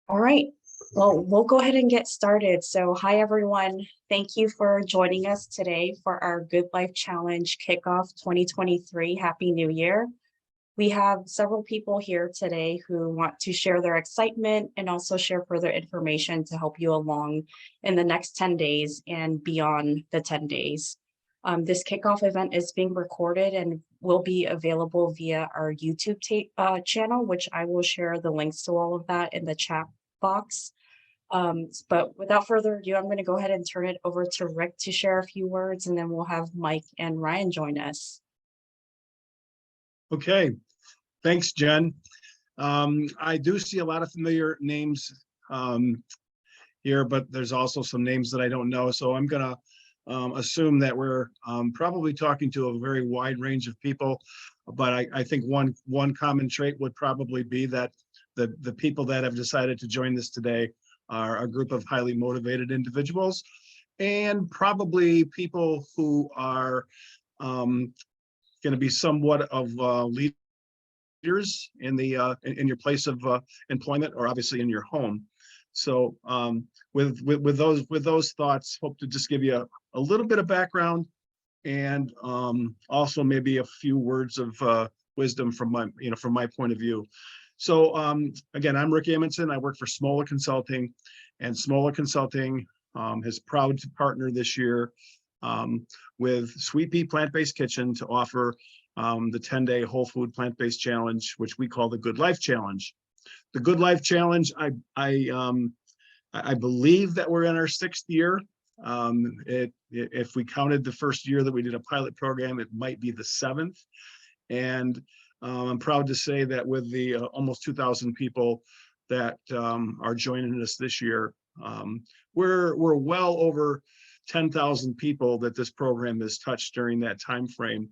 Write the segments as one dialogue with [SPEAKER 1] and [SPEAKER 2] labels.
[SPEAKER 1] All right. Well, we'll go ahead and get started. So, hi everyone. Thank you for joining us today for our Good Life Challenge Kickoff 2023. Happy New Year. We have several people here today who want to share their excitement and also share further information to help you along in the next 10 days and beyond the 10 days. This kickoff event is being recorded and will be available via our YouTube channel, which I will share the links to all of that in the chat box. But without further ado, I'm going to go ahead and turn it over to Rick to share a few words, and then we'll have Mike and Ryan join us.
[SPEAKER 2] Okay, thanks, Jen. I do see a lot of familiar names here, but there's also some names that I don't know. So I'm gonna assume that we're probably talking to a very wide range of people. But I think one common trait would probably be that the people that have decided to join this today are a group of highly motivated individuals, and probably people who are going to be somewhat of leaders in in your place of employment, or obviously in your home. So with those thoughts, hope to just give you a little bit of background, and also maybe a few words of wisdom from my point of view. So again, I'm Rick Amundson. I work for Smola Consulting, and Smola Consulting is proud to partner this year with Sweet Pea Plant-Based Kitchen to offer the 10-day whole food plant-based challenge, which we call the Good Life Challenge. The Good Life Challenge, I believe that we're in our 6th year. If we counted the first year that we did a pilot program, it might be the 7th. And I'm proud to say that with the almost 2,000 people that are joining us this year, we're well over 10,000 people that this program has touched during that time frame.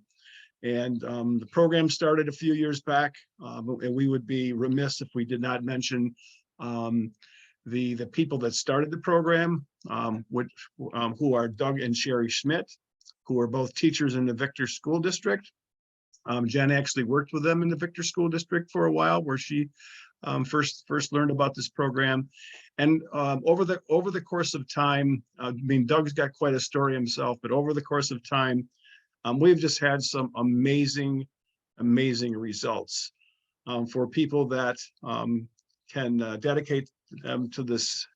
[SPEAKER 2] And the program started a few years back, and we would be remiss if we did not mention the people that started the program, who are Doug and Sherry Schmidt, who are both teachers in the Victor School District. Jen actually worked with them in the Victor School District for a while, where she first learned about this program. And over the course of time, I mean, Doug's got quite a story himself, but over the course of time, we've just had some amazing results for people that can dedicate to this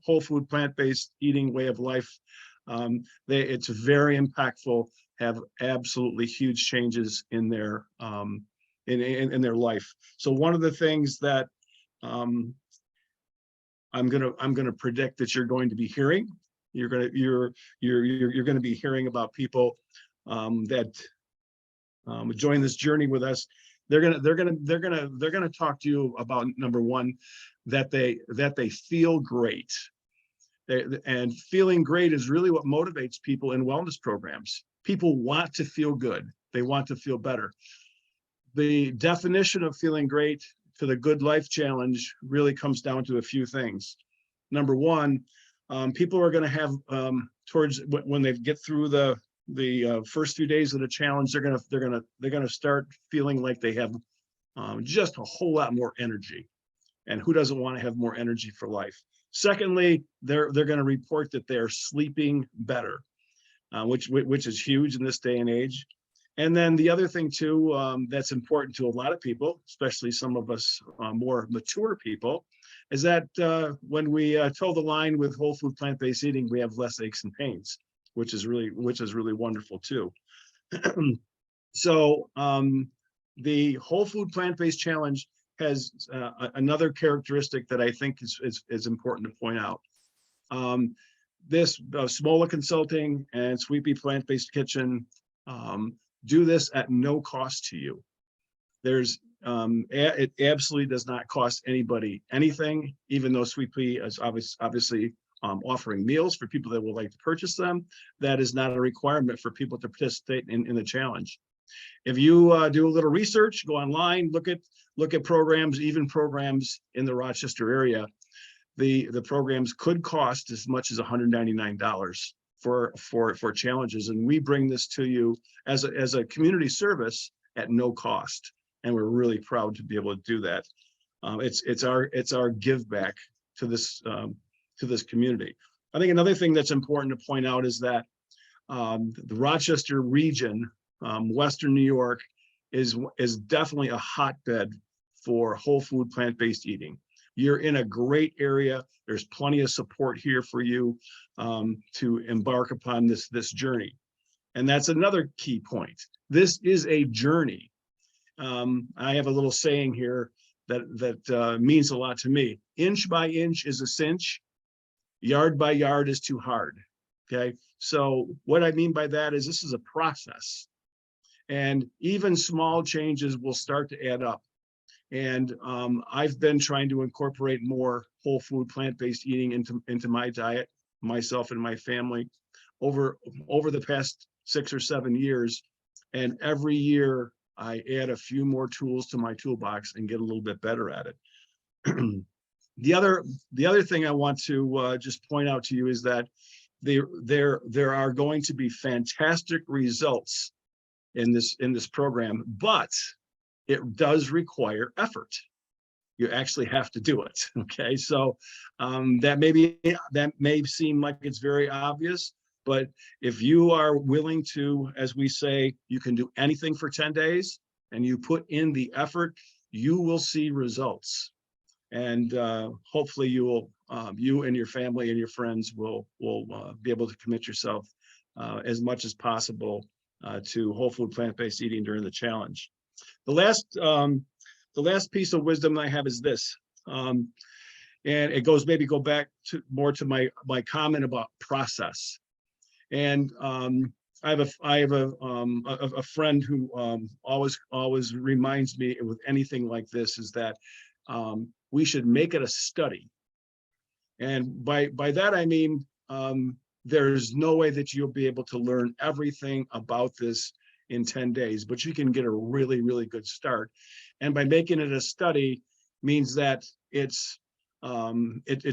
[SPEAKER 2] whole food plant-based eating way of life. It's very impactful, have absolutely huge changes in their in their life. So one of the things that I'm gonna predict that you're going to be hearing, you're going to be hearing about people that join this journey with us. They're gonna talk to you about, number one, that they feel great. And feeling great is really what motivates people in wellness programs. People want to feel good. They want to feel better. The definition of feeling great for the Good Life Challenge really comes down to a few things. Number one, people are going to have towards when they get through the first few days of the challenge, they're going to start feeling like they have just a whole lot more energy. And who doesn't want to have more energy for life? Secondly, they're going to report that they're sleeping better, which is huge in this day and age. And then the other thing too, that's important to a lot of people, especially some of us more mature people, is that when we toe the line with whole food plant-based eating, we have less aches and pains, which is really wonderful too. So the whole food plant-based challenge has another characteristic that I think is important to point out. This Smola Consulting and Sweet Pea Plant-Based Kitchen do this at no cost to you. It absolutely does not cost anybody anything, even though Sweet Pea is obviously offering meals for people that would like to purchase them. That is not a requirement for people to participate in the challenge. If you do a little research, go online, look at programs, even programs in the Rochester area, the programs could cost as much as $199 for challenges, and we bring this to you as a community service at no cost, and we're really proud to be able to do that. It's our give back to this community. I think another thing that's important to point out is that the Rochester region, Western New York, is definitely a hotbed for whole food plant-based eating. You're in a great area. There's plenty of support here for you to embark upon this journey. And that's another key point. This is a journey. I have a little saying here that means a lot to me. Inch by inch is a cinch. Yard by yard is too hard. Okay. So what I mean by that is this is a process, and even small changes will start to add up. And I've been trying to incorporate more whole food plant-based eating into my diet, myself and my family, over the past 6 or 7 years. And every year I add a few more tools to my toolbox and get a little bit better at it. The other thing I want to just point out to you is that there are going to be fantastic results in this program, but it does require effort. You actually have to do it. Okay, so that may seem like it's very obvious, but if you are willing to, as we say, you can do anything for 10 days and you put in the effort, you will see results. And hopefully you and your family and your friends will be able to commit yourself as much as possible to whole food plant-based eating during the challenge. The last piece of wisdom I have is this, and it goes go back to more to my comment about process. And I have a friend who always reminds me with anything like this is that we should make it a study. And by that I mean there's no way that you'll be able to learn everything about this in 10 days, but you can get a really, really good start. And by making it a study means that it's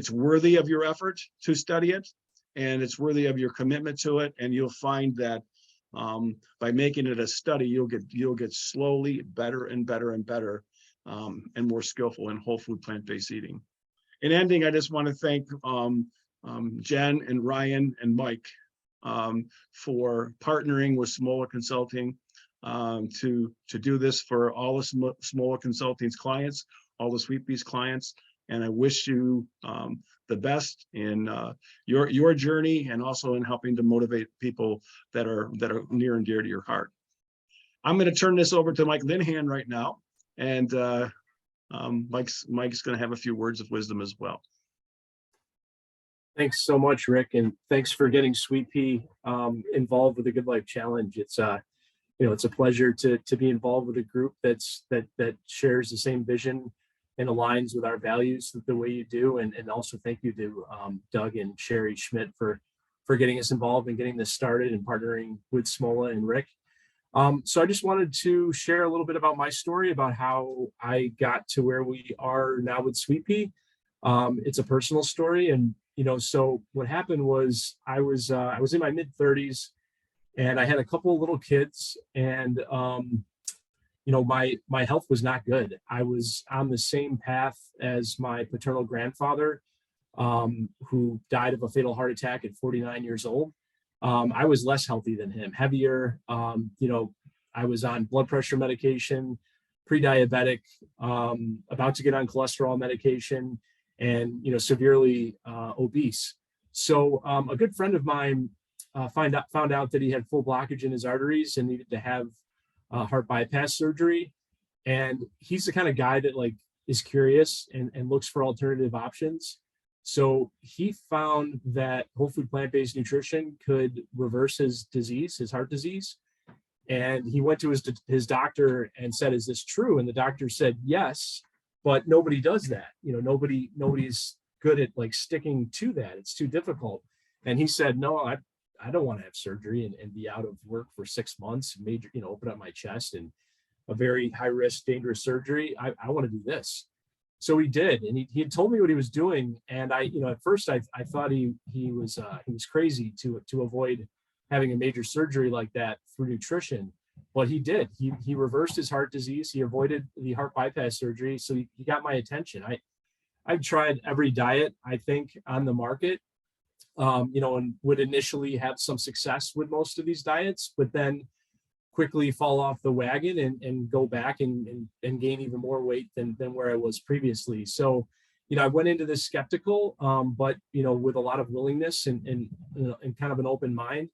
[SPEAKER 2] worthy of your effort to study it, and it's worthy of your commitment to it. And you'll find that by making it a study, you'll get slowly better and better and better and more skillful in whole food plant-based eating. In ending, I just want to thank Jen and Ryan and Mike for partnering with Smola Consulting to do this for all of Smola Consulting's clients, all the Sweet Peas clients. And I wish you the best in your journey, and also in helping to motivate people that are near and dear to your heart. I'm going to turn this over to Mike Linehan right now, and Mike's going to have a few words of wisdom as well.
[SPEAKER 3] Thanks so much, Rick, and thanks for getting Sweet Pea involved with the Good Life Challenge. It's it's a pleasure to be involved with a group that shares the same vision and aligns with our values the way you do. And also thank you to Doug and Sherry Schmidt for getting us involved and getting this started and partnering with Smola and Rick. So I just wanted to share a little bit about my story about how I got to where we are now with Sweet Pea. It's a personal story, and so what happened was I was in my mid-30s, and I had a couple of little kids, and my health was not good. I was on the same path as my paternal grandfather, who died of a fatal heart attack at 49 years old. I was less healthy than him, heavier. I was on blood pressure medication, pre-diabetic, about to get on cholesterol medication, and severely obese. So a good friend of mine found out that he had full blockage in his arteries and needed to have heart bypass surgery. And he's the kind of guy that is curious and looks for alternative options. So he found that whole food plant-based nutrition could reverse his disease, his heart disease. And he went to his doctor and said, "Is this true?" And the doctor said, "Yes, but nobody does that. Nobody's good at sticking to that. It's too difficult." And he said, "No, I don't want to have surgery and be out of work for 6 months, major, open up my chest and a very high risk, dangerous surgery. I want to do this." So he did, and he had told me what he was doing. And I, at first I thought he was crazy to avoid having a major surgery like that through nutrition. but he did. He reversed his heart disease. He avoided the heart bypass surgery. So he got my attention. I've tried every diet, I think, on the market, and would initially have some success with most of these diets, but then quickly fall off the wagon and go back and gain even more weight than where I was previously. So, I went into this skeptical, but, with a lot of willingness and kind of an open mind.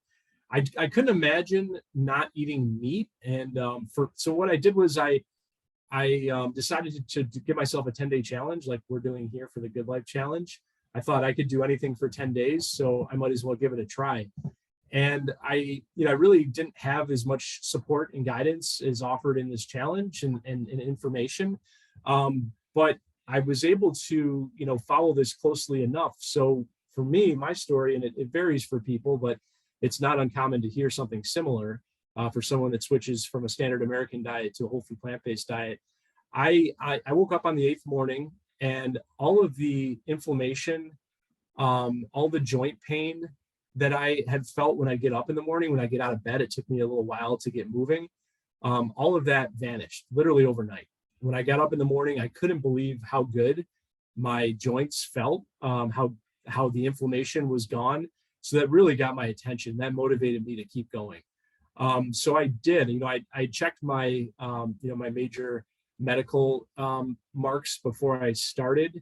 [SPEAKER 3] I couldn't imagine not eating meat. And so what I did was I decided to give myself a 10-day challenge like we're doing here for the Good Life Challenge. I thought I could do anything for 10 days, so I might as well give it a try. And I really didn't have as much support and guidance as offered in this challenge and information. But I was able to, follow this closely enough. So for me, my story, and it varies for people, but it's not uncommon to hear something similar for someone that switches from a standard American diet to a whole food plant-based diet. I woke up on the 8th morning and all of the inflammation, all the joint pain that I had felt when I get up in the morning, when I get out of bed, it took me a little while to get moving. All of that vanished literally overnight. When I got up in the morning, I couldn't believe how good my joints felt, how the inflammation was gone. So that really got my attention. That motivated me to keep going. So I did, I checked my, my major medical marks before I started.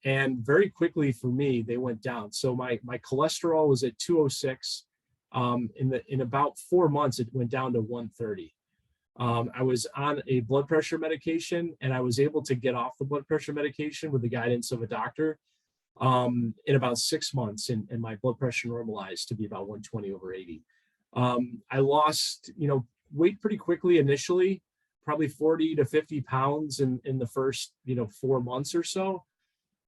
[SPEAKER 3] And very quickly for me, they went down. So my cholesterol was at 206. In about 4 months, it went down to 130. I was on a blood pressure medication, and I was able to get off the blood pressure medication with the guidance of a doctor in about 6 months, and my blood pressure normalized to be about 120/80. I lost, weight pretty quickly initially, probably 40 to 50 pounds in the first, 4 months or so.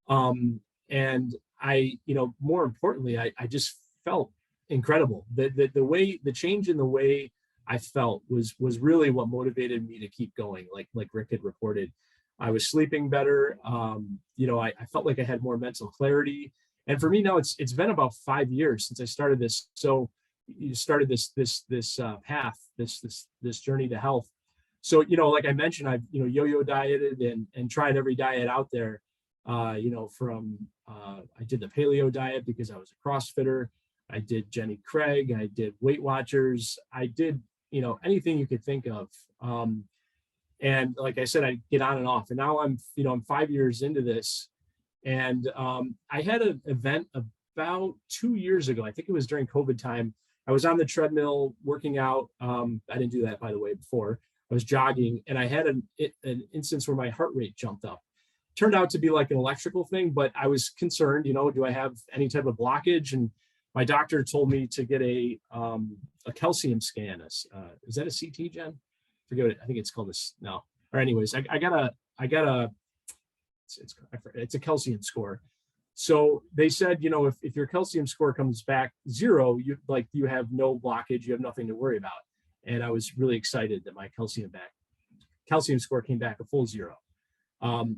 [SPEAKER 3] And I, more importantly, I just felt incredible. The change in the way I felt was really what motivated me to keep going. Like Rick had reported, I was sleeping better. I felt like I had more mental clarity. And for me now, it's been about 5 years since I started this. So you started this path, this journey to health. So, like I mentioned, I've, yo-yo dieted and tried every diet out there. I did the paleo diet because I was a CrossFitter. I did Jenny Craig. I did Weight Watchers. I did, anything you could think of. And like I said, I get on and off. And now I'm 5 years into this. And I had an event about 2 years ago. I think it was during COVID time. I was on the treadmill working out. I didn't do that, by the way, before. I was jogging, and I had an instance where my heart rate jumped up. Turned out to be like an electrical thing, but I was concerned, do I have any type of blockage? And my doctor told me to get a calcium scan. Is that a CT, Jen? Forget it. I think it's called this. No. Or anyways, I got a it's a calcium score. So they said, if your calcium score comes back 0, you have no blockage, you have nothing to worry about. And I was really excited that my calcium score came back a full 0.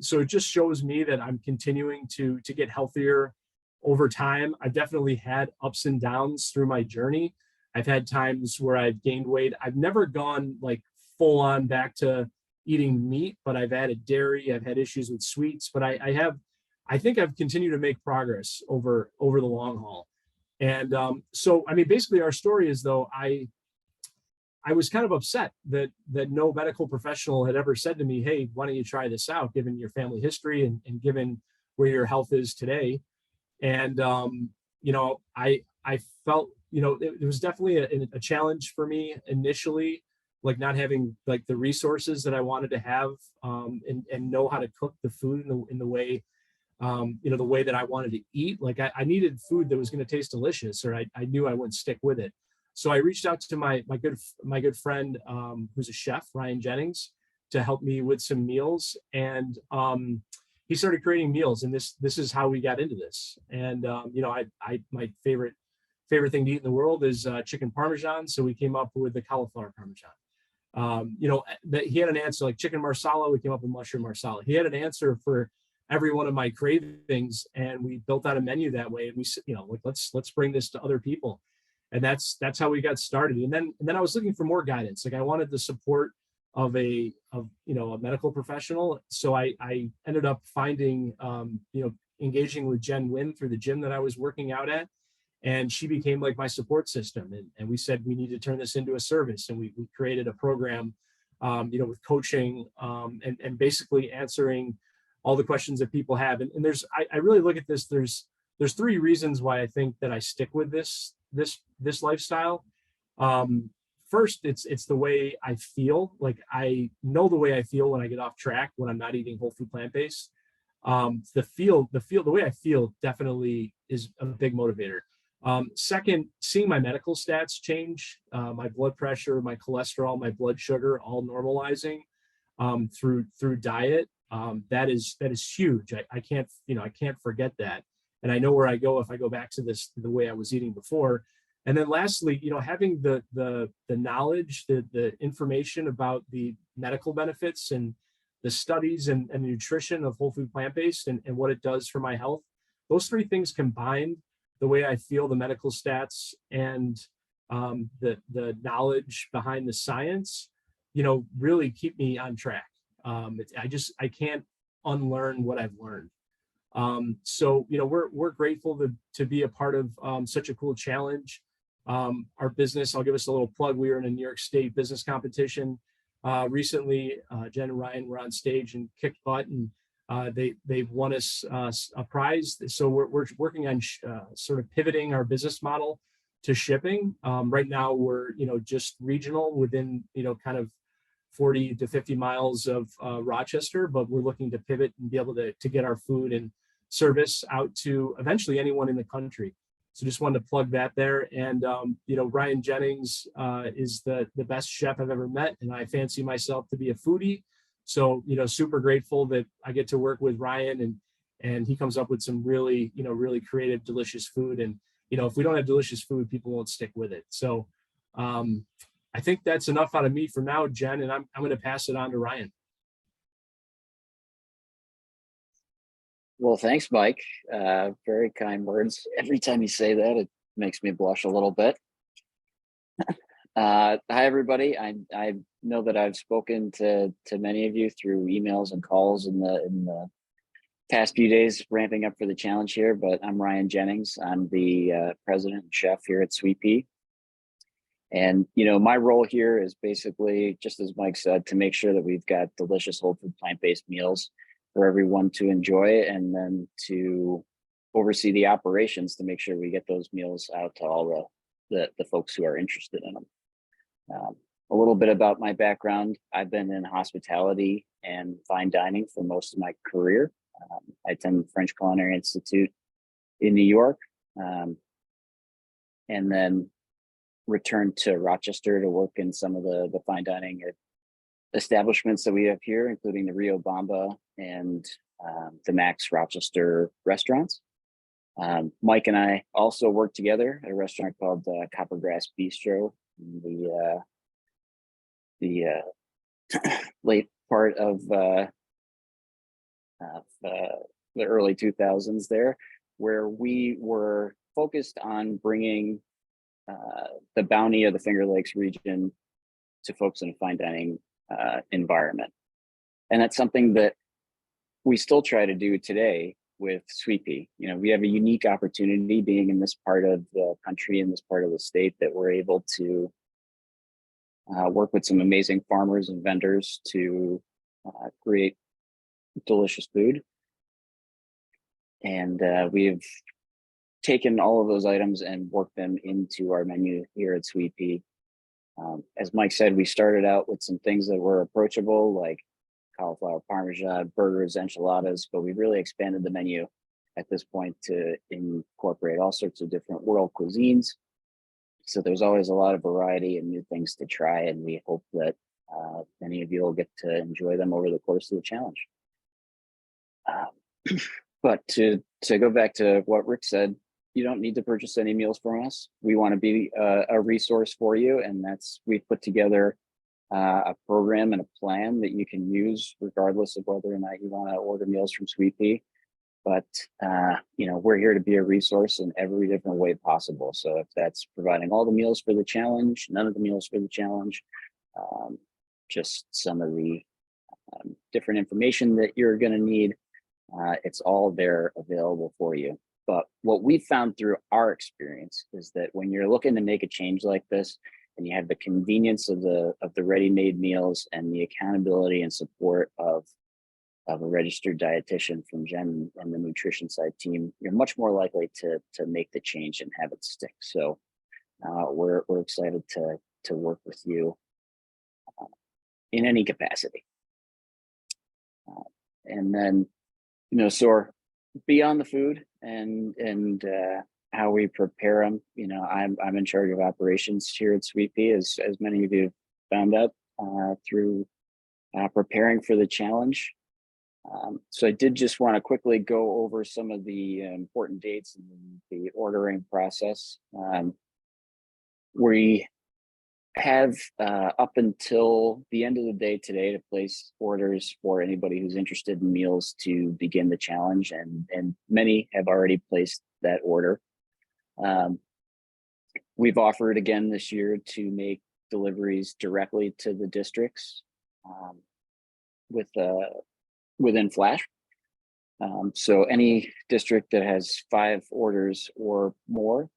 [SPEAKER 3] So it just shows me that I'm continuing to get healthier over time. I've definitely had ups and downs through my journey. I've had times where I've gained weight. I've never gone like full on back to eating meat, but I've added dairy. I've had issues with sweets, but I think I've continued to make progress over the long haul. And so, basically our story is, though, I was kind of upset that no medical professional had ever said to me, hey, why don't you try this out, given your family history and given where your health is today. And, I felt, it was definitely a challenge for me initially, like not having like the resources that I wanted to have and know how to cook the food in the way, the way that I wanted to eat. Like I needed food that was going to taste delicious, or I knew I wouldn't stick with it. So I reached out to my good friend who's a chef, Ryan Jennings, to help me with some meals, and he started creating meals, and this is how we got into this. And my favorite thing to eat in the world is chicken parmesan, so we came up with the cauliflower parmesan. He had an answer like chicken marsala. We came up with mushroom marsala. He had an answer for every one of my cravings, and we built out a menu that way. And we, let's bring this to other people. And that's how we got started. And then I was looking for more guidance. Like I wanted the support of a medical professional. So I ended up finding engaging with Jen Wynn through the gym that I was working out at. And she became like my support system. And we said, we need to turn this into a service. And we created a program, with coaching, and basically answering all the questions that people have. And I really look at this, there's 3 reasons why I think that I stick with this lifestyle. First, it's the way I feel. Like I know the way I feel when I get off track, when I'm not eating whole food plant-based. The way I feel definitely is a big motivator. Second, seeing my medical stats change, my blood pressure, my cholesterol, my blood sugar, all normalizing, through diet. That is huge. I can't forget that. And I know where I go if I go back to the way I was eating before. And then lastly, having the knowledge, the information about the medical benefits and the studies and the nutrition of whole food plant-based and what it does for my health. Those 3 things combined, the way I feel, the medical stats, and the knowledge behind the science, really keep me on track. I can't unlearn what I've learned. So we're grateful to be a part of such a cool challenge. Our business, I'll give us a little plug. We were in a New York State business competition recently. Jen and Ryan were on stage and kicked butt, and they've won us a prize. So we're working on sort of pivoting our business model to shipping. Right now we're just regional within kind of 40 to 50 miles of Rochester, but we're looking to pivot and be able to get our food and service out to eventually anyone in the country. So just wanted to plug that there. And, Ryan Jennings is the best chef I've ever met, and I fancy myself to be a foodie. So, super grateful that I get to work with Ryan, and he comes up with some really, really creative, delicious food. And, if we don't have delicious food, people won't stick with it. So I think that's enough out of me for now, Jen, and I'm going to pass it on to Ryan.
[SPEAKER 4] Well, thanks, Mike. Very kind words. Every time you say that, it makes me blush a little bit. Hi, everybody. I know that I've spoken to many of you through emails and calls in the past few days, ramping up for the challenge here. But I'm Ryan Jennings. I'm the president and chef here at Sweet Pea. And my role here is basically, just as Mike said, to make sure that we've got delicious whole food plant-based meals for everyone to enjoy, and then to oversee the operations to make sure we get those meals out to all the folks who are interested in them. A little bit about my background. I've been in hospitality and fine dining for most of my career. I attended the French Culinary Institute in New York, and then returned to Rochester to work in some of the fine dining establishments that we have here, including the Rio Bamba and the Max Rochester restaurants. Mike and I also worked together at a restaurant called Coppergrass Bistro in the late part of the early 2000s there, where we were focused on bringing the bounty of the Finger Lakes region to folks in a fine dining environment. And that's something that we still try to do today with Sweet Pea. We have a unique opportunity being in this part of the country, in this part of the state, that we're able to work with some amazing farmers and vendors to create delicious food. And we've taken all of those items and worked them into our menu here at Sweet Pea. As Mike said, we started out with some things that were approachable, like cauliflower parmesan, burgers, enchiladas, but we've really expanded the menu at this point to incorporate all sorts of different world cuisines. So there's always a lot of variety and new things to try, and we hope that many of you will get to enjoy them over the course of the challenge. But to go back to what Rick said, you don't need to purchase any meals from us. We want to be a resource for you, and we've put together a program and a plan that you can use regardless of whether or not you want to order meals from Sweet Pea. but we're here to be a resource in every different way possible. So if that's providing all the meals for the challenge, none of the meals for the challenge, just some of the different information that you're going to need, it's all there available for you. But what we found through our experience is that when you're looking to make a change like this, and you have the convenience of the ready-made meals and the accountability and support of a registered dietitian from Jen and the nutrition side team, you're much more likely to make the change and have it stick. So we're excited to work with you in any capacity. And then, so beyond the food and how we prepare them, I'm in charge of operations here at Sweet Pea, as many of you found out through preparing for the challenge. So I did just want to quickly go over some of the important dates in the ordering process. We have up until the end of the day today to place orders for anybody who's interested in meals to begin the challenge, and many have already placed that order. We've offered again this year to make deliveries directly to the districts within Flash. So any district that has 5 orders or more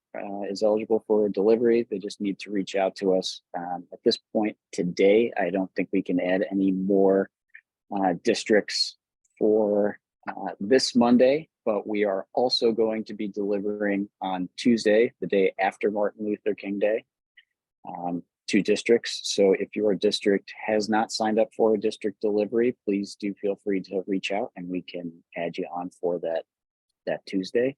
[SPEAKER 4] is eligible for a delivery. They just need to reach out to us. At this point today, I don't think we can add any more districts for this Monday, but we are also going to be delivering on Tuesday, the day after Martin Luther King Day, 2 districts. So if your district has not signed up for a district delivery, please do feel free to reach out and we can add you on for that Tuesday.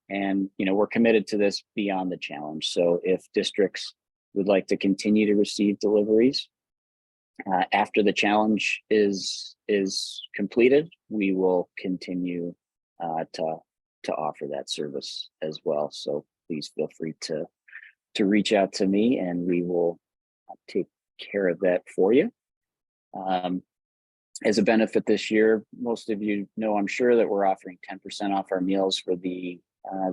[SPEAKER 4] And, we're committed to this beyond the challenge. So if districts would like to continue to receive deliveries after the challenge is completed, we will continue to offer that service as well. So please feel free to reach out to me and we will take care of that for you. As a benefit this year, most of you know, I'm sure, that we're offering 10% off our meals for the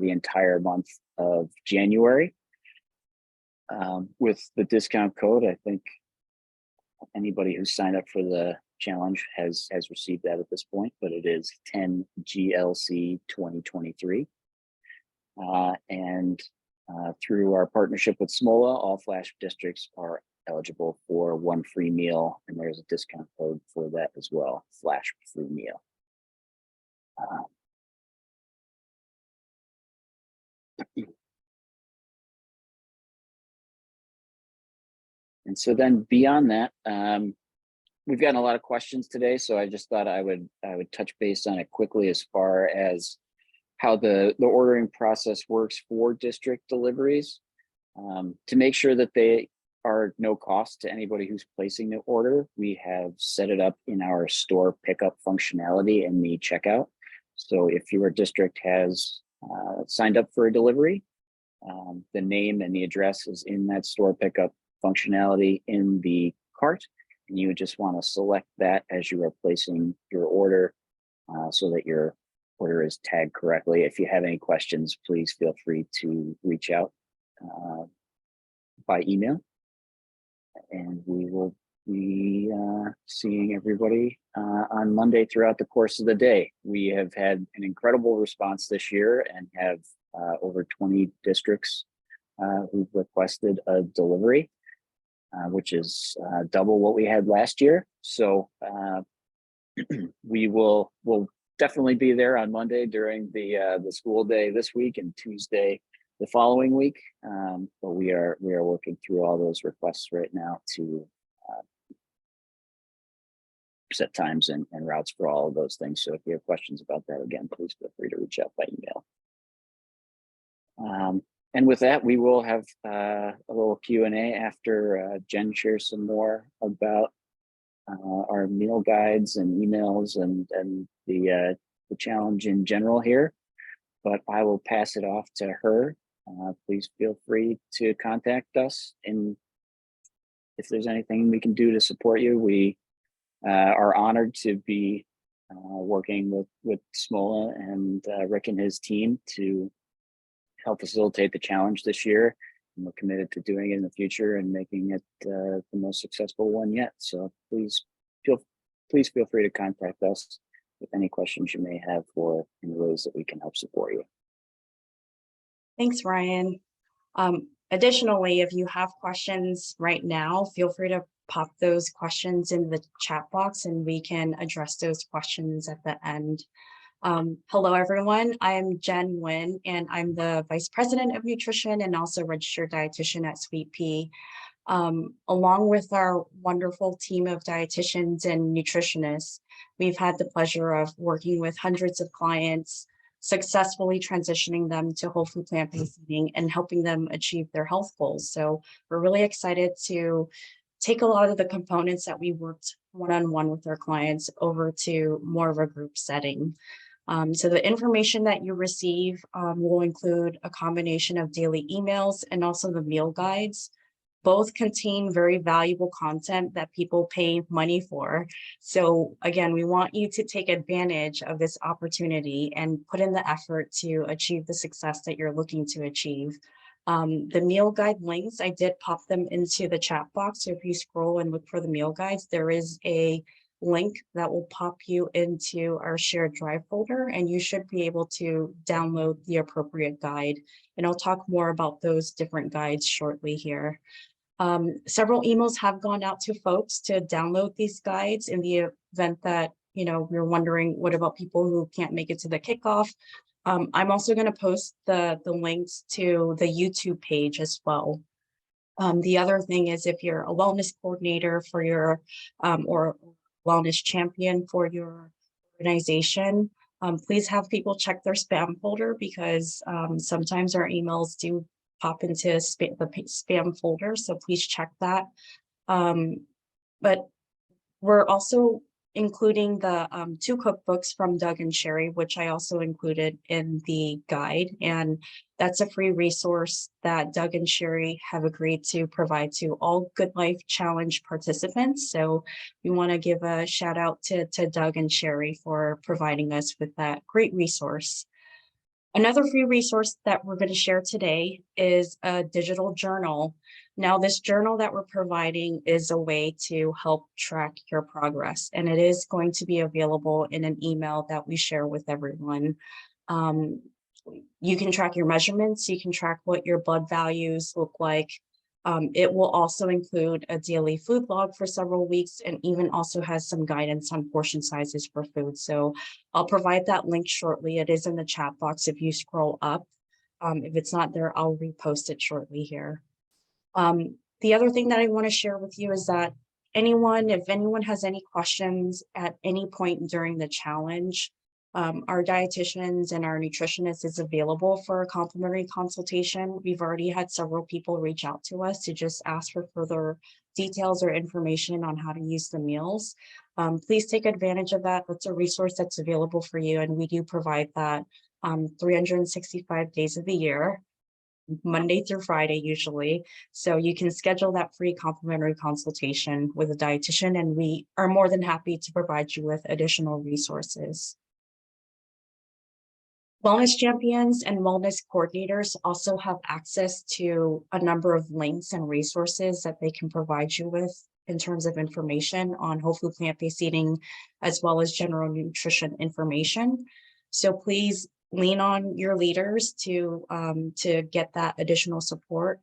[SPEAKER 4] entire month of January. With the discount code, I think anybody who signed up for the challenge has received that at this point, but it is 10GLC 2023. And through our partnership with Smola, all Flash districts are eligible for 1 free meal, and there's a discount code for that as well, Flash free meal. And so then beyond that, we've gotten a lot of questions today, so I just thought I would touch base on it quickly as far as how the ordering process works for district deliveries, to make sure that they are no cost to anybody who's placing the order. We have set it up in our store pickup functionality in the checkout. So if your district has signed up for a delivery, the name and the address is in that store pickup functionality in the cart, and you would just want to select that as you are placing your order so that your order is tagged correctly. If you have any questions, please feel free to reach out by email, and we will be seeing everybody on Monday throughout the course of the day. We have had an incredible response this year and have over 20 districts who've requested a delivery, which is double what we had last year. So we'll definitely be there on Monday during the school day this week and Tuesday the following week. But we are working through all those requests right now to set times and routes for all of those things. So if you have questions about that, again, please feel free to reach out by email. And with that, we will have a little Q&A after Jen shares some more about our meal guides and emails and the challenge in general here. But I will pass it off to her. Please feel free to contact us, and if there's anything we can do to support you, we are honored to be working with Smola and Rick and his team to help facilitate the challenge this year. And we're committed to doing it in the future and making it the most successful one yet. So please feel free to contact us with any questions you may have for any ways that we can help support you.
[SPEAKER 1] Thanks, Ryan. Additionally, if you have questions right now, feel free to pop those questions in the chat box and we can address those questions at the end. Hello, everyone. I'm Jen Nguyen, and I'm the Vice President of Nutrition and also registered dietitian at Sweet Pea. Along with our wonderful team of dietitians and nutritionists, we've had the pleasure of working with hundreds of clients, successfully transitioning them to whole food plant-based eating and helping them achieve their health goals. So we're really excited to take a lot of the components that we worked one-on-one with our clients over to more of a group setting. So the information that you receive will include a combination of daily emails and also the meal guides. Both contain very valuable content that people pay money for. So again, we want you to take advantage of this opportunity and put in the effort to achieve the success that you're looking to achieve. The meal guide links, I did pop them into the chat box. So if you scroll and look for the meal guides, there is a link that will pop you into our shared drive folder, and you should be able to download the appropriate guide. And I'll talk more about those different guides shortly here. Several emails have gone out to folks to download these guides in the event that, we're wondering, what about people who can't make it to the kickoff? I'm also going to post the links to the YouTube page as well. The other thing is, if you're a wellness coordinator for your or wellness champion for your organization, please have people check their spam folder, because sometimes our emails do pop into the spam folder, so please check that. But we're also including the 2 cookbooks from Doug and Sherry, which I also included in the guide. And that's a free resource that Doug and Sherry have agreed to provide to all Good Life Challenge participants. So we want to give a shout out to Doug and Sherry for providing us with that great resource. Another free resource that we're going to share today is a digital journal. Now, this journal that we're providing is a way to help track your progress, and it is going to be available in an email that we share with everyone. You can track your measurements, you can track what your blood values look like. It will also include a daily food log for several weeks, and even also has some guidance on portion sizes for food. So I'll provide that link shortly. It is in the chat box if you scroll up. If it's not there, I'll repost it shortly here. The other thing that I want to share with you is that if anyone has any questions at any point during the challenge, our dietitians and our nutritionists is available for a complimentary consultation. We've already had several people reach out to us to just ask for further details or information on how to use the meals. Please take advantage of that. That's a resource that's available for you, and we do provide that 365 days of the year, Monday through Friday usually. So you can schedule that free complimentary consultation with a dietitian, and we are more than happy to provide you with additional resources. Wellness champions and wellness coordinators also have access to a number of links and resources that they can provide you with in terms of information on whole food plant-based eating, as well as general nutrition information. So please lean on your leaders to get that additional support.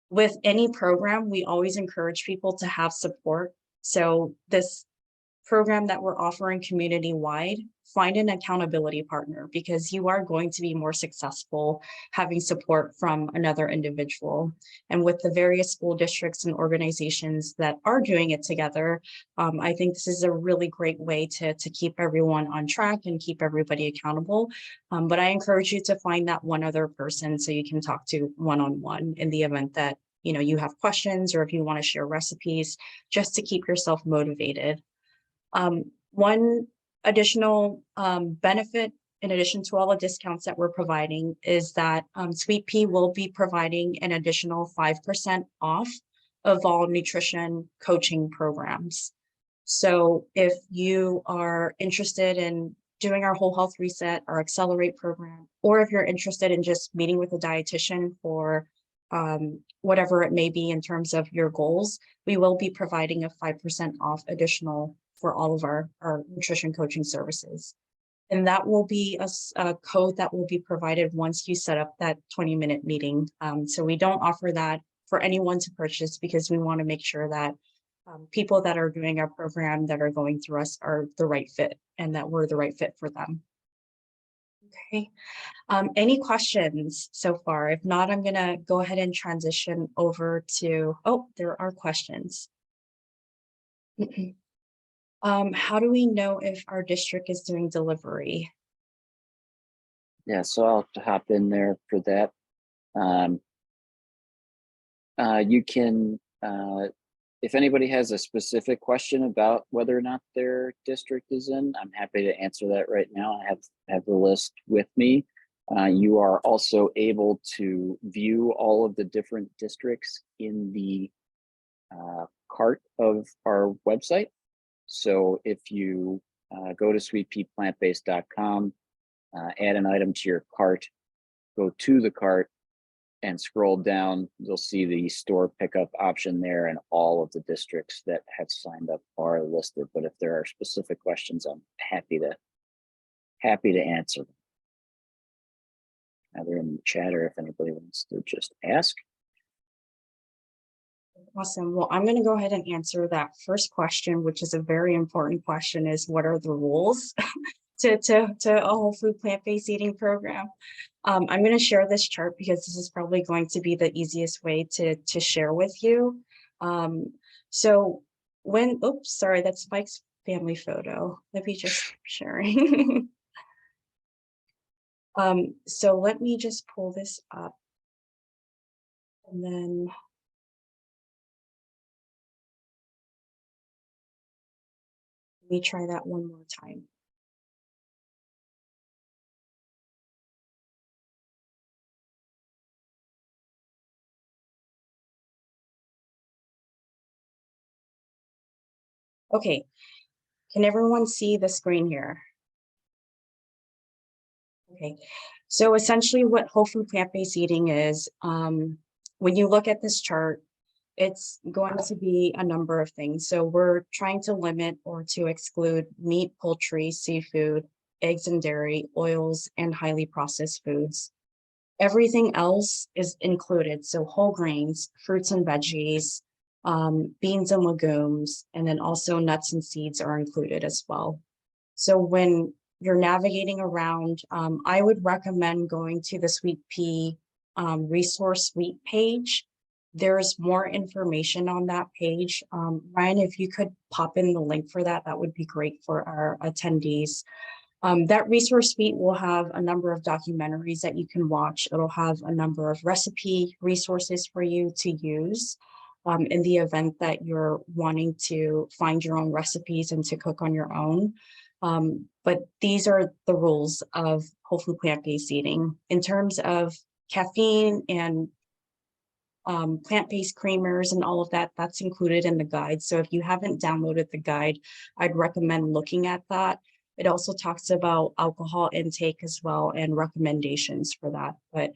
[SPEAKER 1] With any program, we always encourage people to have support. So this program that we're offering community-wide, find an accountability partner, because you are going to be more successful having support from another individual. And with the various school districts and organizations that are doing it together, I think this is a really great way to keep everyone on track and keep everybody accountable. But I encourage you to find that one other person so you can talk to one-on-one in the event that you have questions, or if you want to share recipes, just to keep yourself motivated. One additional benefit, in addition to all the discounts that we're providing, is that Sweet Pea will be providing an additional 5% off of all nutrition coaching programs. So if you are interested in doing our whole health reset, our accelerate program, or if you're interested in just meeting with a dietitian for whatever it may be in terms of your goals, we will be providing a 5% off additional for all of our nutrition coaching services. And that will be a code that will be provided once you set up that 20-minute meeting. So we don't offer that for anyone to purchase because we want to make sure that people that are doing our program that are going through us are the right fit and that we're the right fit for them. Okay. Any questions so far? If not, I'm going to go ahead and transition over to, oh, there are questions. How do we know if our district is doing delivery?
[SPEAKER 4] Yeah, so I'll have to hop in there for that. You can, if anybody has a specific question about whether or not their district is in, I'm happy to answer that right now. I have the list with me. You are also able to view all of the different districts in the cart of our website. So if you go to sweetpeaplantbased.com, add an item to your cart, go to the cart and scroll down, you'll see the store pickup option there, and all of the districts that have signed up are listed. But if there are specific questions, I'm happy to answer them, either in the chat or if anybody wants to just ask.
[SPEAKER 1] Awesome. Well, I'm going to go ahead and answer that first question, which is a very important question, is what are the rules to a whole food plant-based eating program? I'm going to share this chart because this is probably going to be the easiest way to share with you. So when, oops, sorry, that's Spike's family photo. Let me just sharing. So let me just pull this up. And then let me try that one more time. Okay, can everyone see the screen here? Okay, so essentially what whole food plant-based eating is, when you look at this chart, it's going to be a number of things. So we're trying to limit or to exclude meat, poultry, seafood, eggs and dairy, oils, and highly processed foods. Everything else is included. So whole grains, fruits and veggies, beans and legumes, and then also nuts and seeds are included as well. So when you're navigating around, I would recommend going to the Sweet Pea resource suite page. There's more information on that page. Ryan, if you could pop in the link for that, that would be great for our attendees. That resource suite will have a number of documentaries that you can watch. It'll have a number of recipe resources for you to use in the event that you're wanting to find your own recipes and to cook on your own. But these are the rules of whole food plant-based eating. In terms of caffeine and plant-based creamers and all of that, that's included in the guide. So if you haven't downloaded the guide, I'd recommend looking at that. It also talks about alcohol intake as well and recommendations for that. But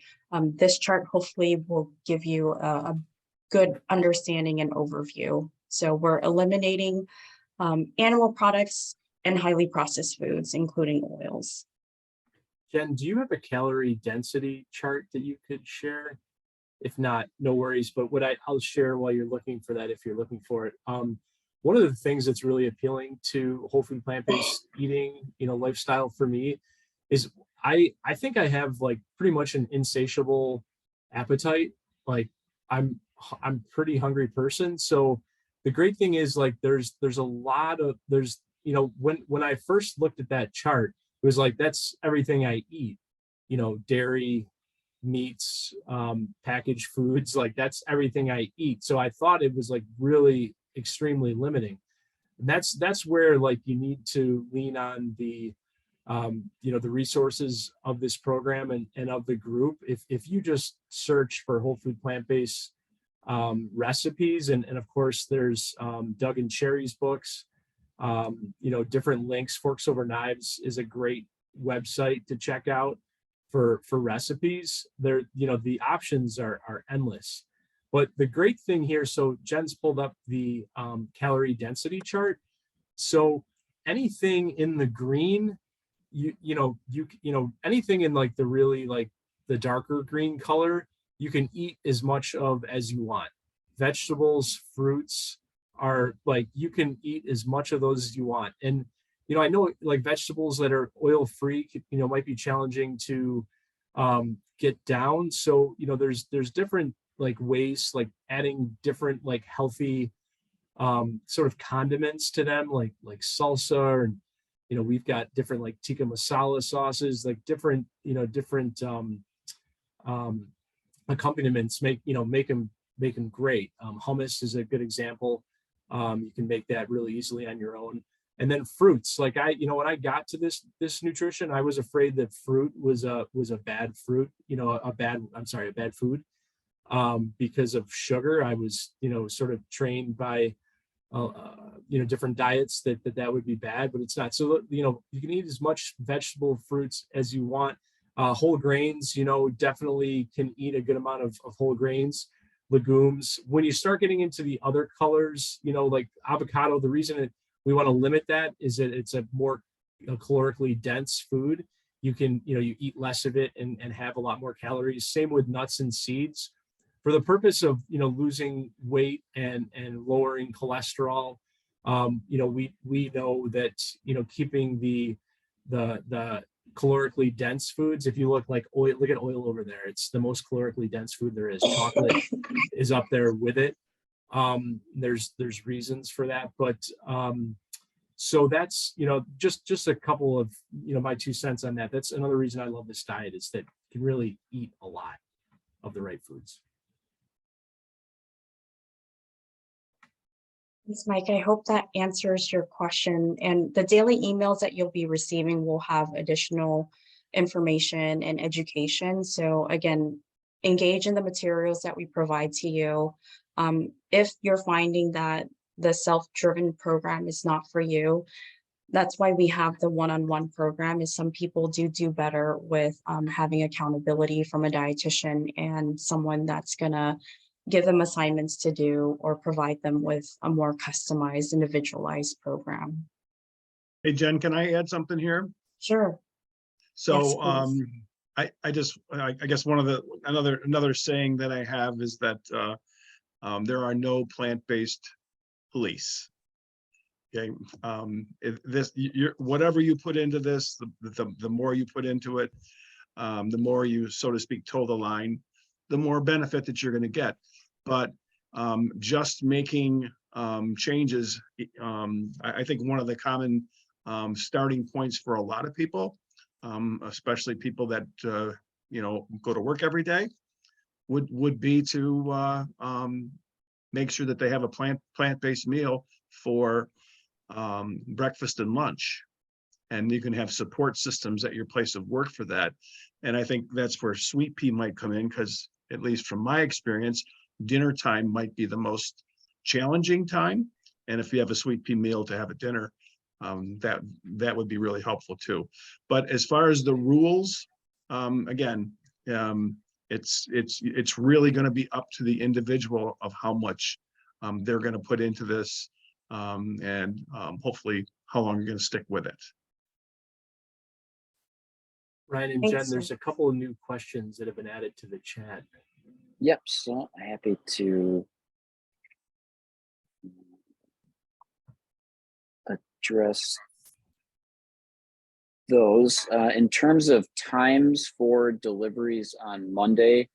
[SPEAKER 1] this chart hopefully will give you a good understanding and overview. So we're eliminating animal products and highly processed foods, including oils.
[SPEAKER 3] Jen, do you have a calorie density chart that you could share? If not, no worries. But what I'll share while you're looking for that, if you're looking for it. One of the things that's really appealing to whole food plant-based eating, lifestyle for me is I think I have like pretty much an insatiable appetite. Like I'm pretty hungry person. So the great thing is like there's a lot of when I first looked at that chart, it was like that's everything I eat, dairy, meats, packaged foods, like that's everything I eat. So I thought it was like really extremely limiting. And that's where like you need to lean on the the resources of this program and of the group. If you just search for whole food plant-based recipes, and of course there's Doug and Sherry's books, different links. Forks Over Knives is a great website to check out for recipes. There, the options are endless. But the great thing here, so Jen's pulled up the calorie density chart. So anything in the green, anything in like the really like the darker green color, you can eat as much of as you want. Vegetables, fruits are like, you can eat as much of those as you want. And, I know like vegetables that are oil free, might be challenging to get down. So, there's different like ways, like adding different like healthy sort of condiments to them, like salsa, and we've got different like tikka masala sauces, like different accompaniments make them great. Hummus is a good example. You can make that really easily on your own. And then fruits, like when I got to this nutrition, I was afraid that fruit was a bad fruit, a bad food, because of sugar. I was sort of trained by different diets that would be bad, but it's not. So you can eat as much vegetable fruits as you want. Whole grains, definitely can eat a good amount of whole grains. Legumes. When you start getting into the other colors, like avocado, the reason we want to limit that is that it's a more calorically dense food. You can you eat less of it and have a lot more calories. Same with nuts and seeds. For the purpose of losing weight and lowering cholesterol, we know that keeping the calorically dense foods. If you look at oil over there, it's the most calorically dense food there is. Chocolate is up there with it. There's reasons for that, but so that's just a couple of my 2 cents on that. That's another reason I love this diet, is that you can really eat a lot of the right foods.
[SPEAKER 1] Thanks, Mike. I hope that answers your question. And the daily emails that you'll be receiving will have additional information and education. So again, engage in the materials that we provide to you. If you're finding that the self-driven program is not for you, that's why we have the one-on-one program. Is some people do better with having accountability from a dietitian and someone that's gonna give them assignments to do or provide them with a more customized, individualized program.
[SPEAKER 2] Hey, Jen, can I add something here?
[SPEAKER 1] Sure.
[SPEAKER 2] So,
[SPEAKER 1] Yes,
[SPEAKER 2] I guess another saying that I have is that there are no plant-based police. Okay, whatever you put into this, the more you put into it, the more you, so to speak, toe the line, the more benefit that you're going to get. But just making changes, I think one of the common starting points for a lot of people, especially people that go to work every day, would be to make sure that they have a plant-based meal for breakfast and lunch, and you can have support systems at your place of work for that. And I think that's where sweet pea might come in, because at least from my experience, dinner time might be the most challenging time. And if you have a sweet pea meal to have at dinner, that would be really helpful too. But as far as the rules, again, it's really going to be up to the individual of how much they're going to put into this, and hopefully how long you're going to stick with it.
[SPEAKER 3] Ryan and
[SPEAKER 1] Thanks,
[SPEAKER 3] Jen, there's a couple of new questions that have been added to the chat.
[SPEAKER 4] Yep, so happy to address those. In terms of times for deliveries on Monday,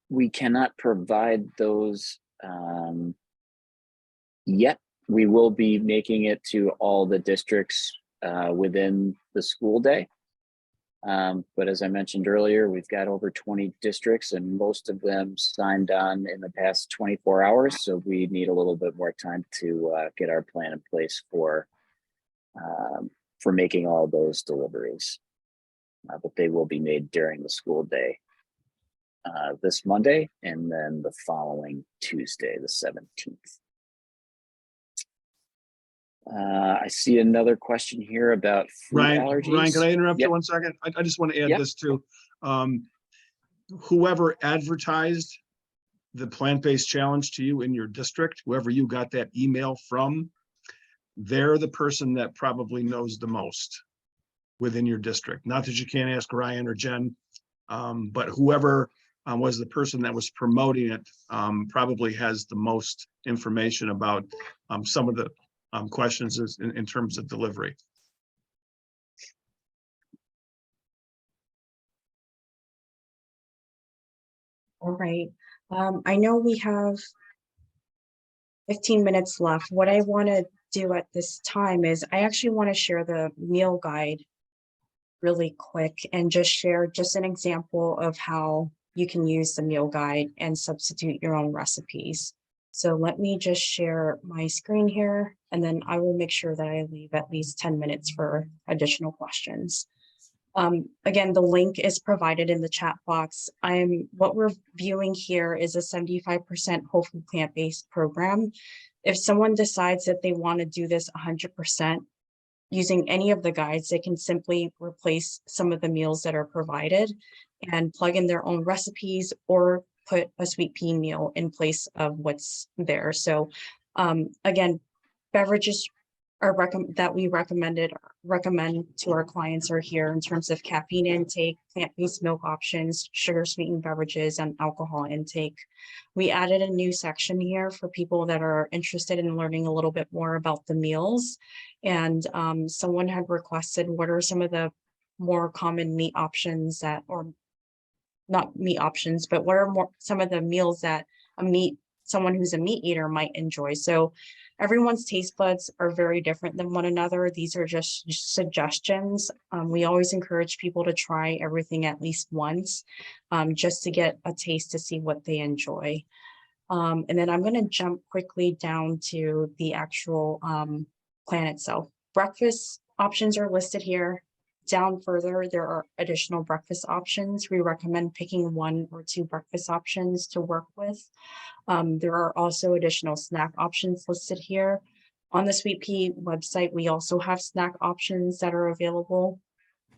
[SPEAKER 4] we cannot provide those yet. We will be making it to all the districts within the school day. But as I mentioned earlier, we've got over 20 districts and most of them signed on in the past 24 hours. So we need a little bit more time to get our plan in place for making all those deliveries. But they will be made during the school day this Monday and then the following Tuesday, the 17th. I see another question here about food
[SPEAKER 2] Ryan,
[SPEAKER 4] allergies.
[SPEAKER 2] can I interrupt
[SPEAKER 4] Yep.
[SPEAKER 2] you 1 second? I just want to add
[SPEAKER 4] Yep.
[SPEAKER 2] this too. Whoever advertised the plant-based challenge to you in your district, whoever you got that email from, they're the person that probably knows the most within your district. Not that you can't ask Ryan or Jen, but whoever was the person that was promoting it probably has the most information about some of the questions in terms of delivery.
[SPEAKER 1] All right. I know we have 15 minutes left. What I want to do at this time is I actually want to share the meal guide really quick and just share just an example of how you can use the meal guide and substitute your own recipes. So let me just share my screen here, and then I will make sure that I leave at least 10 minutes for additional questions. Again, the link is provided in the chat box. What we're viewing here is a 75% whole food plant-based program. If someone decides that they want to do this 100%, using any of the guides, they can simply replace some of the meals that are provided and plug in their own recipes or put a sweet pea meal in place of what's there. So again, beverages are that we recommend to our clients are here in terms of caffeine intake, plant-based milk options, sugar sweetened beverages, and alcohol intake. We added a new section here for people that are interested in learning a little bit more about the meals. And someone had requested what are some of the more common meat options that, or not meat options, but what are some of the meals that someone who's a meat eater might enjoy. So everyone's taste buds are very different than one another. These are just suggestions. We always encourage people to try everything at least once, just to get a taste to see what they enjoy. And then I'm going to jump quickly down to the actual plan itself. Breakfast options are listed here. Down further, there are additional breakfast options. We recommend picking 1 or 2 breakfast options to work with. There are also additional snack options listed here. On the Sweet Pea website, we also have snack options that are available.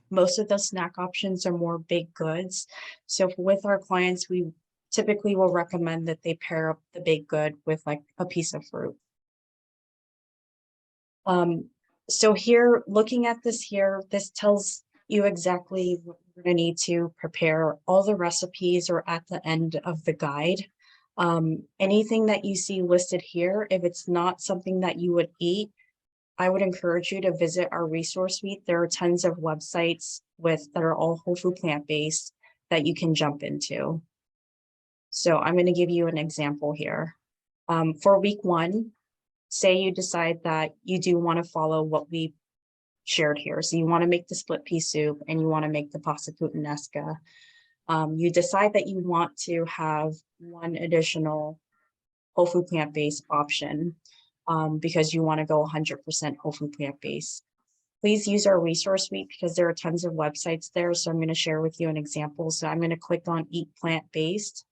[SPEAKER 1] Most of those snack options are more baked goods. So with our clients, we typically will recommend that they pair up the baked good with like a piece of fruit. So here, looking at this here, this tells you exactly what you're going to need to prepare. All the recipes are at the end of the guide. Anything that you see listed here, if it's not something that you would eat, I would encourage you to visit our resource suite. There are tons of websites that are all whole food plant-based that you can jump into. So I'm going to give you an example here. For week 1, say you decide that you do want to follow what we shared here. So you want to make the split pea soup and you want to make the pasta puttanesca. You decide that you want to have 1 additional whole food plant-based option because you want to go 100% whole food plant-based. Please use our resource suite because there are tons of websites there. So I'm going to share with you an example. So I'm going to click on Eat Plant-Based.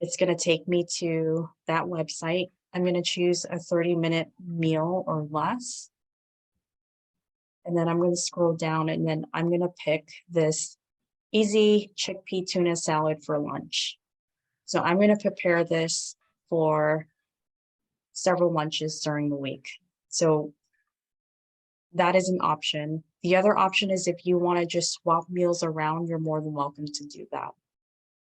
[SPEAKER 1] It's going to take me to that website. I'm going to choose a 30-minute meal or less. And then I'm going to scroll down and then I'm going to pick this easy chickpea tuna salad for lunch. So I'm going to prepare this for several lunches during the week. So that is an option. The other option is if you want to just swap meals around, you're more than welcome to do that.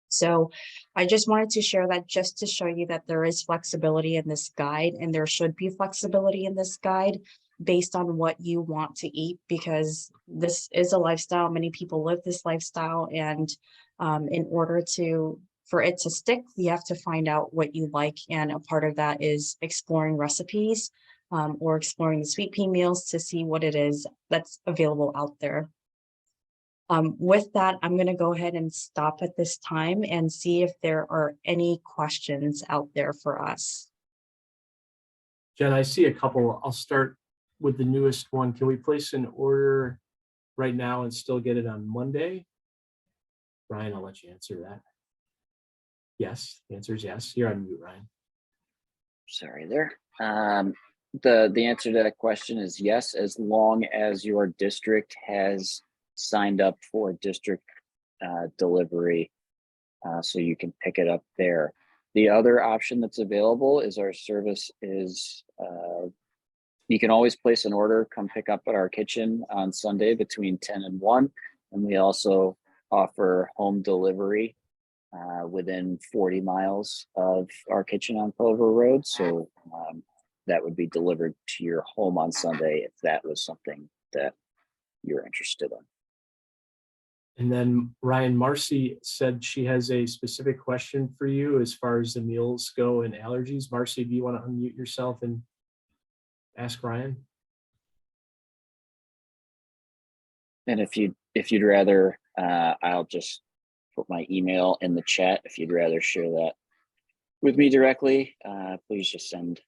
[SPEAKER 1] So I just wanted to share that just to show you that there is flexibility in this guide, and there should be flexibility in this guide based on what you want to eat, because this is a lifestyle. Many people live this lifestyle, and in order for it to stick, we have to find out what you like. And a part of that is exploring recipes or exploring the sweet pea meals to see what it is that's available out there. With that, I'm going to go ahead and stop at this time and see if there are any questions out there for us.
[SPEAKER 3] Jen, I see a couple. I'll start with the newest one. Can we place an order right now and still get it on Monday? Ryan, I'll let you answer that. Yes, the answer is yes. You're on mute, Ryan.
[SPEAKER 4] Sorry there. The answer to that question is yes, as long as your district has signed up for district delivery, so you can pick it up there. The other option that's available is our service is you can always place an order, come pick up at our kitchen on Sunday between 10 and 1. And we also offer home delivery within 40 miles of our kitchen on Clover Road. So that would be delivered to your home on Sunday if that was something that you're interested in.
[SPEAKER 3] And then Ryan, Marcy said she has a specific question for you as far as the meals go and allergies. Marcy, do you want to unmute yourself and ask Ryan?
[SPEAKER 4] And if you'd rather, I'll just put my email in the chat. If you'd rather share that with me directly, please just send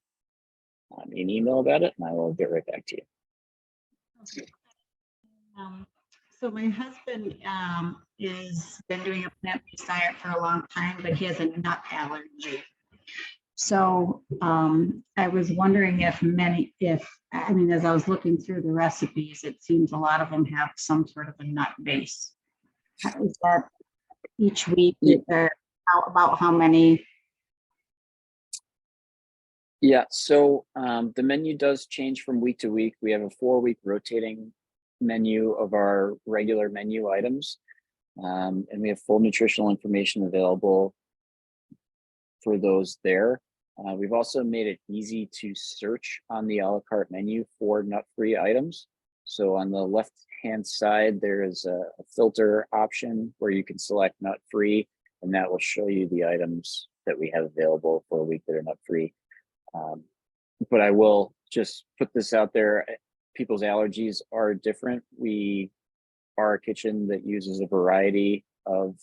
[SPEAKER 4] me an email about it and I will get right back to you.
[SPEAKER 5] Okay. So my husband is been doing a plant-based diet for a long time, but he has a nut allergy. So I was wondering if as I was looking through the recipes, it seems a lot of them have some sort of a nut base. Is that each week? About how many?
[SPEAKER 4] Yeah, so the menu does change from week to week. We have a 4-week rotating menu of our regular menu items. And we have full nutritional information available for those there. We've also made it easy to search on the a la carte menu for nut-free items. So on the left-hand side, there is a filter option where you can select nut-free, and that will show you the items that we have available for a week that are nut-free. But I will just put this out there. People's allergies are different. We are a kitchen that uses a variety of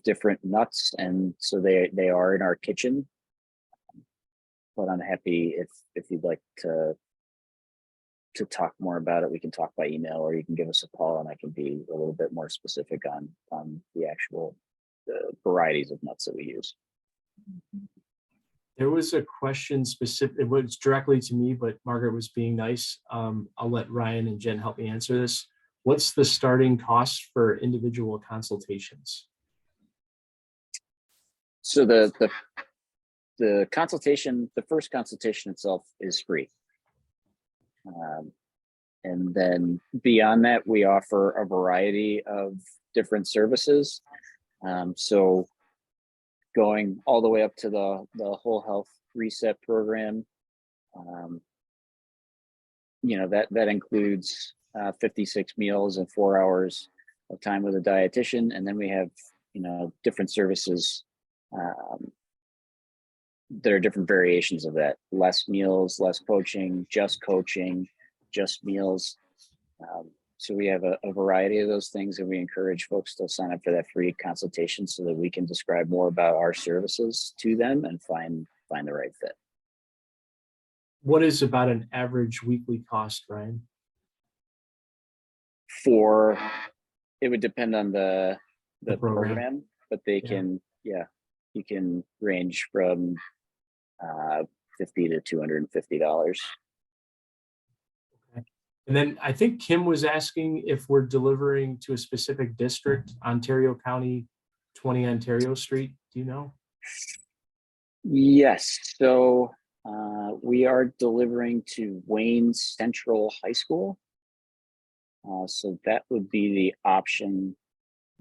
[SPEAKER 4] different nuts, and so they are in our kitchen. But I'm happy if you'd like to talk more about it, we can talk by email, or you can give us a call and I can be a little bit more specific on the actual varieties of nuts that we use.
[SPEAKER 3] There was a question specific, it was directly to me, but Margaret was being nice. I'll let Ryan and Jen help me answer this. What's the starting cost for individual consultations?
[SPEAKER 4] So the consultation, the first consultation itself is free. And then beyond that, we offer a variety of different services. So going all the way up to the whole health reset program, that includes 56 meals and 4 hours of time with a dietitian. And then we have, different services that are different variations of that: less meals, less coaching, just meals. So we have a variety of those things, and we encourage folks to sign up for that free consultation so that we can describe more about our services to them and find the right fit.
[SPEAKER 3] What is about an average weekly cost, Ryan?
[SPEAKER 4] It would depend on the program, but they can, you can range from $50 to $250.
[SPEAKER 3] Okay. And then I think Kim was asking if we're delivering to a specific district, Ontario County, 20 Ontario Street. Do you know?
[SPEAKER 4] Yes. So we are delivering to Wayne Central High School. So that would be the option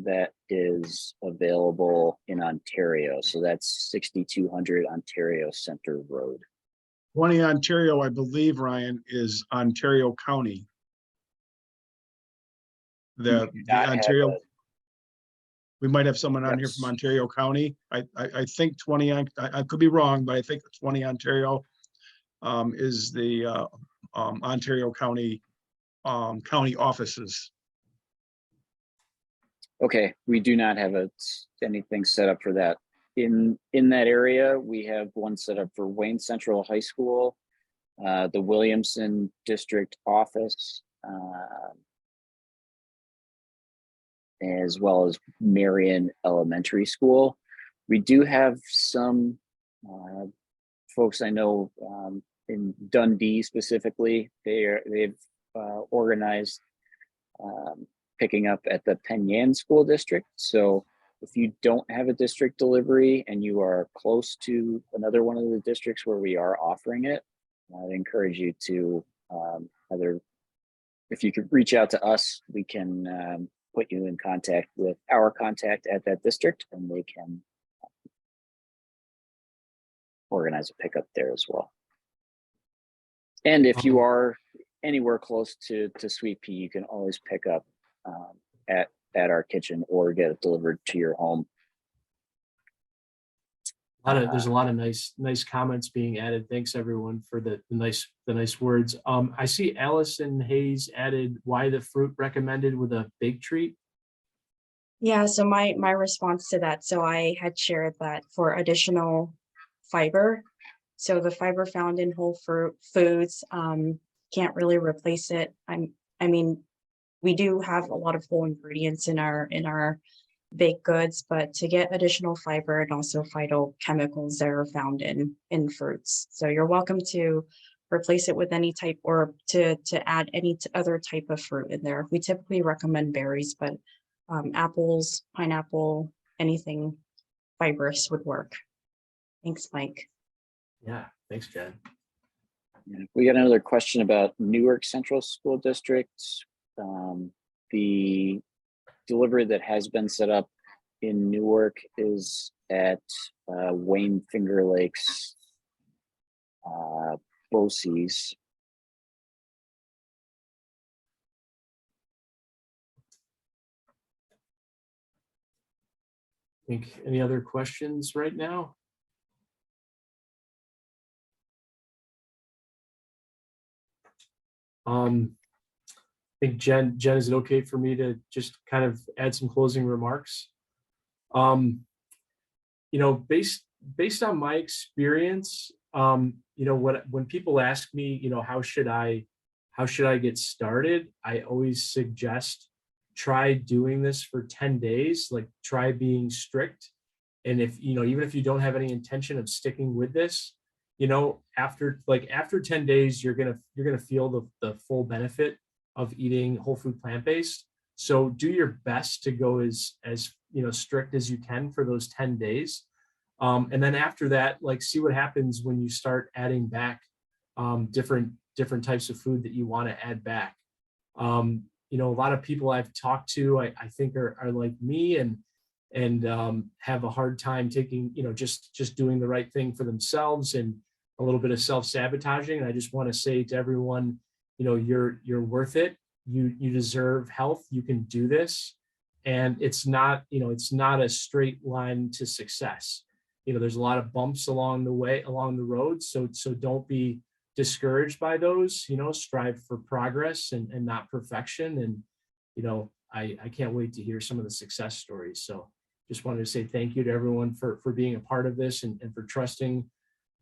[SPEAKER 4] that is available in Ontario. So that's 6200 Ontario Center Road.
[SPEAKER 2] 20 Ontario, I believe, Ryan, is Ontario County. The Ontario, we might have someone on here from Ontario County. I think 20, I could be wrong, but I think 20 Ontario is the Ontario County county offices.
[SPEAKER 4] Okay, we do not have anything set up for that. In that area, we have one set up for Wayne Central High School, the Williamson District Office, as well as Marion Elementary School. We do have some folks I know in Dundee specifically, they've organized picking up at the Penyan School District. So if you don't have a district delivery and you are close to another one of the districts where we are offering it, I'd encourage you to either, if you could reach out to us, we can put you in contact with our contact at that district, and they can organize a pickup there as well. And if you are anywhere close to Sweet Pea, you can always pick up at our kitchen or get it delivered to your home.
[SPEAKER 3] There's a lot of nice comments being added. Thanks everyone for the nice words. I see Allison Hayes added, why the fruit recommended with a big treat.
[SPEAKER 1] Yeah, so my response to that, so I had shared that for additional fiber. So the fiber found in whole fruit foods can't really replace it. I mean, we do have a lot of whole ingredients in our baked goods, but to get additional fiber and also phytochemicals that are found in fruits. So you're welcome to replace it with any type, or to add any other type of fruit in there. We typically recommend berries, but apples, pineapple, anything fibrous would work. Thanks, Mike.
[SPEAKER 3] Yeah, thanks, Jen.
[SPEAKER 4] We got another question about Newark Central School District. The delivery that has been set up in Newark is at Wayne Finger Lakes, BOCES.
[SPEAKER 3] Think any other questions right now? I think Jen, is it okay for me to just kind of add some closing remarks? You know, based on my experience, you know, when people ask me, you know, how should I get started? I always suggest try doing this for 10 days, like try being strict. And if, you know, even if you don't have any intention of sticking with this, you know, after 10 days, you're gonna feel the full benefit of eating whole food plant-based. So do your best to go as you know, strict as you can for those 10 days. And then after that, like, see what happens when you start adding back different types of food that you want to add back. You know, a lot of people I've talked to, I think are like me and have a hard time taking, you know, just doing the right thing for themselves, and a little bit of self-sabotaging. And I just want to say to everyone, you know, you're worth it. You deserve health. You can do this. And it's not, you know, it's not a straight line to success. You know, there's a lot of bumps along the way, along the road. So don't be discouraged by those. You know, strive for progress and not perfection. And, you know, I can't wait to hear some of the success stories. So just wanted to say thank you to everyone for being a part of this and for trusting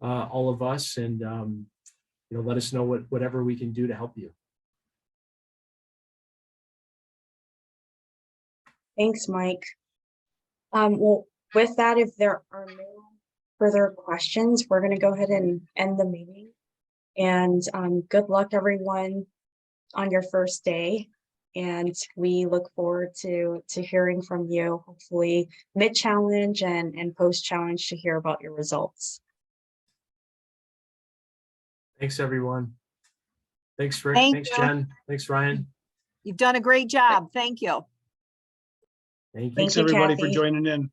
[SPEAKER 3] all of us. And, you know, let us know whatever we can do to help you.
[SPEAKER 1] Thanks, Mike. Well, with that, if there are no further questions, we're going to go ahead and end the meeting. And good luck, everyone, on your first day. And we look forward to hearing from you, hopefully mid-challenge and post-challenge, to hear about your results.
[SPEAKER 3] Thanks, everyone. Thanks, Rick.
[SPEAKER 6] Thank
[SPEAKER 3] Thanks,
[SPEAKER 6] you.
[SPEAKER 3] Jen. Thanks, Ryan.
[SPEAKER 6] You've done a great job. Thank you.
[SPEAKER 3] Thank you.
[SPEAKER 2] Thanks,
[SPEAKER 1] you,
[SPEAKER 2] everybody, for
[SPEAKER 1] Kathy.
[SPEAKER 2] joining in.